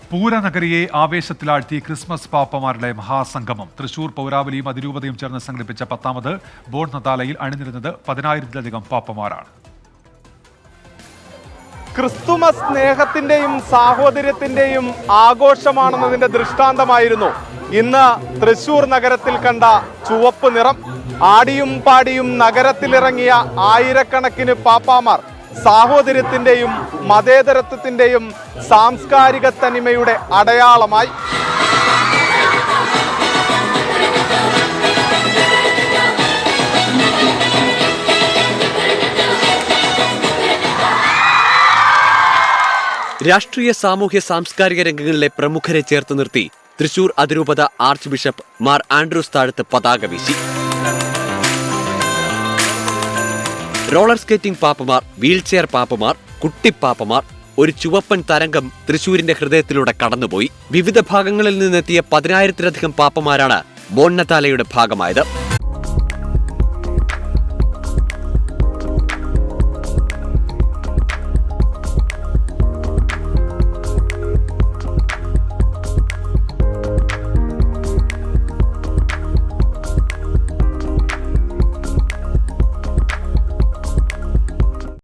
പൂരനഗരിയെ ആവേശത്തിലാഴ്ത്തി Christmas പാപ്പമാരുടെ മഹാസംഗമം. Thrissur പൗരാവലിയും അതിരൂപതയും ചേർന്ന് സംഘടിപ്പിച്ച 10ാമത് bone നതാലയിൽ അണിനിരുന്നത് 10,000-ലധികം പാപ്പമാരാണ്. Christmas സ്നേഹത്തിന്റെയും സാഹോദര്യത്തിന്റെയും ആഘോഷമാണെന്നതിന്റെ ദൃഷ്ടാന്തമായിരുന്നു ഇന്ന് തൃശൂർ നഗരത്തിൽ കണ്ട ചുവപ്പ് നിറം. ആടിയും പാടിയും നഗരത്തിലിറങ്ങിയ ആയിരക്കണക്കിന് പാപ്പാമാർ സാഹോദര്യത്തിന്റെയും മതേതരത്വത്തിന്റെയും സാംസ്കാരിക തനിമയുടെ അടയാളമായി. രാഷ്ട്രീയ സാമൂഹ്യ സാംസ്കാരിക രംഗങ്ങളിലെ പ്രമുഖരെ ചേർത്ത് നിർത്തി തൃശൂർ അതിരൂപത ആർച്ച് ബിഷപ്പ് മാർ ആൻഡ്രൂസ് താഴത്ത് പതാക വീശി. റോളർ സ്കേറ്റിംഗ് പാപ്പമാർ, വീൽചെയർ പാപ്പമാർ, കുട്ടിപ്പാപ്പമാർ, ഒരു ചുവപ്പൻ തരംഗം തൃശൂരിന്റെ ഹൃദയത്തിലൂടെ കടന്നുപോയി. വിവിധ ഭാഗങ്ങളിൽ നിന്നെത്തിയ 10,000-ലധികം പാപ്പമാരാണ് ബോൺ നതാലയുടെ ഭാഗമായത്.